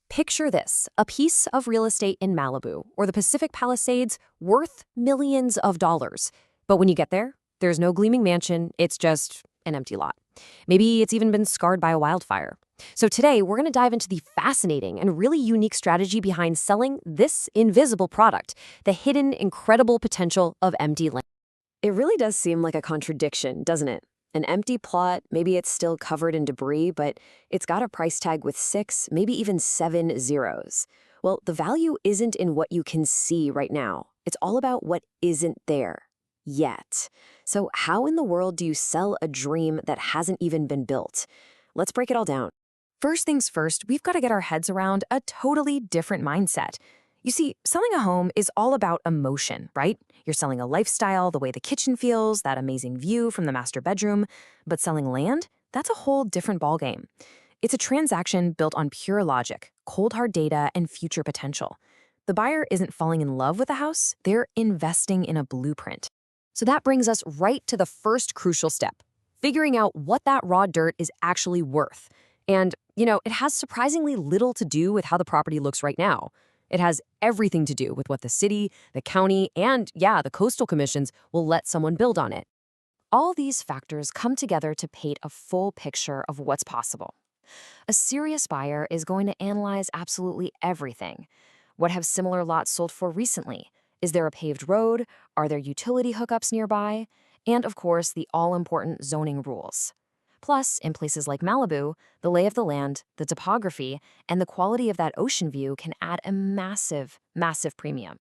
Picture this, a piece of real estate in Malibu or the Pacific Palisades worth millions of dollars. But when you get there, there's no gleaming mansion, it's just an empty lot. Maybe it's even been scarred by a wildfire. So today, we're going to dive into the fascinating and really unique strategy behind selling this invisible product, the hidden, incredible potential of empty land. It really does seem like a contradiction, doesn't it? An empty plot, maybe it's still covered in debris, but it's got a price tag with 6, maybe even 7 zeros. Well, the value isn't in what you can see right now. It's all about what isn't there yet. So how in the world do you sell a dream that hasn't even been built? Let's break it all down. First things first, we've got to get our heads around a totally different mindset. You see, selling a home is all about emotion, right? You're selling a lifestyle, the way the kitchen feels, that amazing view from the master bedroom. But selling land, that's a whole different ballgame. It's a transaction built on pure logic, cold hard data, and future potential. The buyer isn't falling in love with the house, they're investing in a blueprint. So that brings us right to the first crucial step, figuring out what that raw dirt is actually worth. And, it has surprisingly little to do with how the property looks right now. It has everything to do with what the city, the county, and, the coastal commissions will let someone build on it. All these factors come together to paint a full picture of what's possible. A serious buyer is going to analyze absolutely everything. What have similar lots sold for recently? Is there a paved road? Are there utility hookups nearby? And, of course, the all-important zoning rules. Plus, in places like Malibu, the lay of the land, the topography, and the quality of that ocean view can add a massive, massive premium.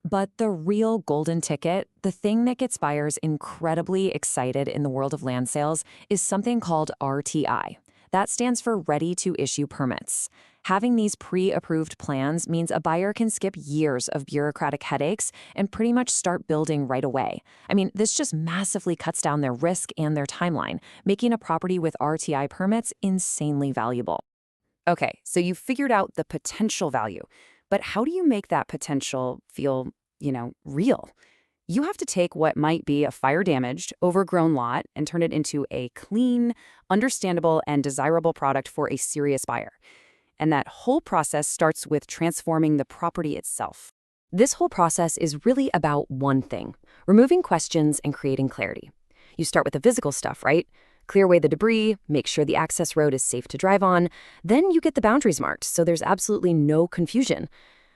But the real golden ticket, the thing that gets buyers incredibly excited in the world of land sales, is something called RTI. That stands for Ready to Issue Permits. Having these pre-approved plans means a buyer can skip years of bureaucratic headaches and pretty much start building right away. This just massively cuts down their risk and their timeline, making a property with RTI permits insanely valuable. Okay, so you figured out the potential value, but how do you make that potential feel, real? You have to take what might be a fire-damaged, overgrown lot and turn it into a clean, understandable, and desirable product for a serious buyer. And that whole process starts with transforming the property itself. This whole process is really about one thing: removing questions and creating clarity. You start with the physical stuff, right? Clear away the debris, make sure the access road is safe to drive on. Then you get the boundaries marked, so there's absolutely no confusion.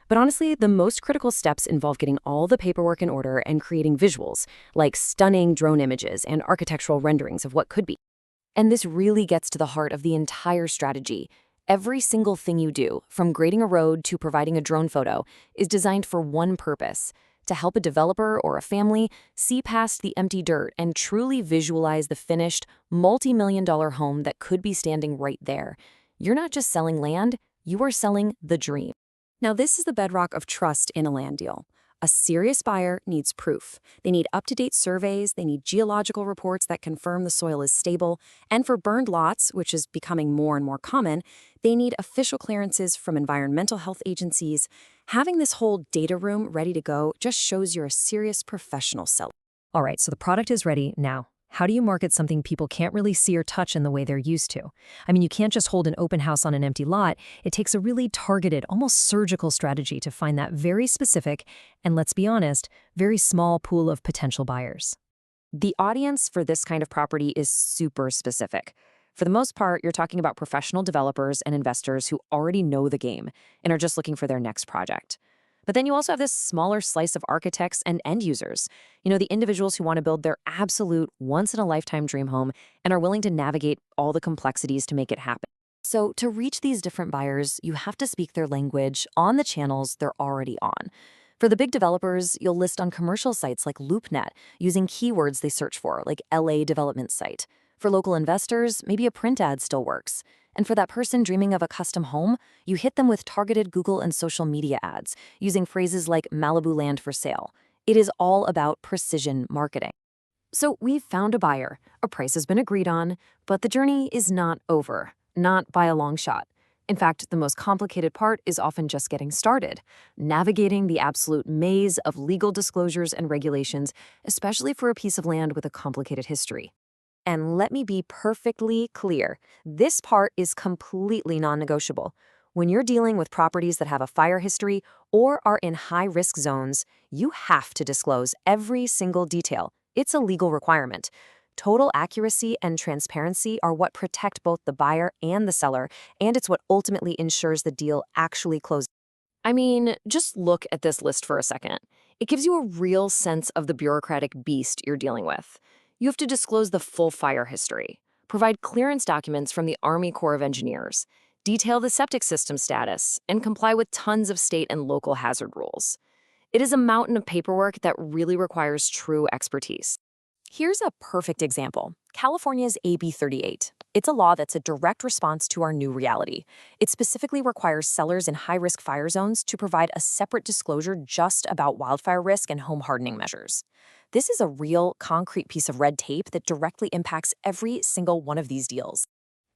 But honestly, the most critical steps involve getting all the paperwork in order and creating visuals, like stunning drone images and architectural renderings of what could be. And this really gets to the heart of the entire strategy. Every single thing you do, from grading a road to providing a drone photo, is designed for one purpose: to help a developer or a family see past the empty dirt and truly visualize the finished, multi-million-dollar home that could be standing right there. You're not just selling land, you are selling the dream. Now, this is the bedrock of trust in a land deal. A serious buyer needs proof. They need up-to-date surveys, they need geological reports that confirm the soil is stable, and for burned lots, which is becoming more and more common, they need official clearances from environmental health agencies. Having this whole data room ready to go just shows you're a serious professional seller. All right, so the product is ready now. How do you market something people can't really see or touch in the way they're used to? You can't just hold an open house on an empty lot. It takes a really targeted, almost surgical strategy to find that very specific, and let's be honest, very small pool of potential buyers. The audience for this kind of property is super specific. For the most part, you're talking about professional developers and investors who already know the game and are just looking for their next project. But then you also have this smaller slice of architects and end users, the individuals who want to build their absolute once-in-a-lifetime dream home and are willing to navigate all the complexities to make it happen. So to reach these different buyers, you have to speak their language on the channels they're already on. For the big developers, you'll list on commercial sites like LoopNet using keywords they search for, like LA development site. For local investors, maybe a print ad still works. And for that person dreaming of a custom home, you hit them with targeted Google and social media ads, using phrases like Malibu land for sale. It is all about precision marketing. So we've found a buyer, a price has been agreed on, but the journey is not over, not by a long shot. In fact, the most complicated part is often just getting started, navigating the absolute maze of legal disclosures and regulations, especially for a piece of land with a complicated history. And let me be perfectly clear, this part is completely non-negotiable. When you're dealing with properties that have a fire history or are in high-risk zones, you have to disclose every single detail. It's a legal requirement. Total accuracy and transparency are what protect both the buyer and the seller, and it's what ultimately ensures the deal actually closes. I mean, just look at this list for a second. It gives you a real sense of the bureaucratic beast you're dealing with. You have to disclose the full fire history, provide clearance documents from the Army Corps of Engineers, detail the septic system status, and comply with tons of state and local hazard rules. It is a mountain of paperwork that really requires true expertise. Here's a perfect example: California's AB 38. It's a law that's a direct response to our new reality. It specifically requires sellers in high-risk fire zones to provide a separate disclosure just about wildfire risk and home hardening measures. This is a real, concrete piece of red tape that directly impacts every single one of these deals.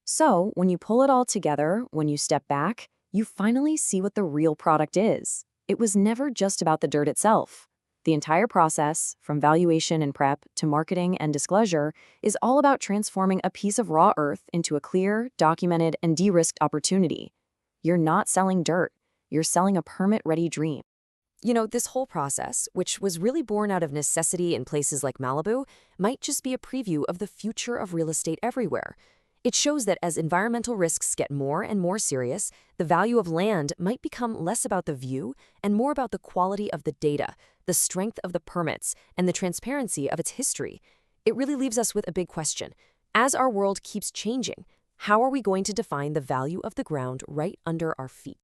So, when you pull it all together, when you step back, you finally see what the real product is. It was never just about the dirt itself. The entire process, from valuation and prep to marketing and disclosure, is all about transforming a piece of raw earth into a clear, documented, and de-risked opportunity. You're not selling dirt. You're selling a permit-ready dream. You know, this whole process, which was really born out of necessity in places like Malibu, might just be a preview of the future of real estate everywhere. It shows that as environmental risks get more and more serious, the value of land might become less about the view and more about the quality of the data, the strength of the permits, and the transparency of its history. It really leaves us with a big question. As our world keeps changing, how are we going to define the value of the ground right under our feet?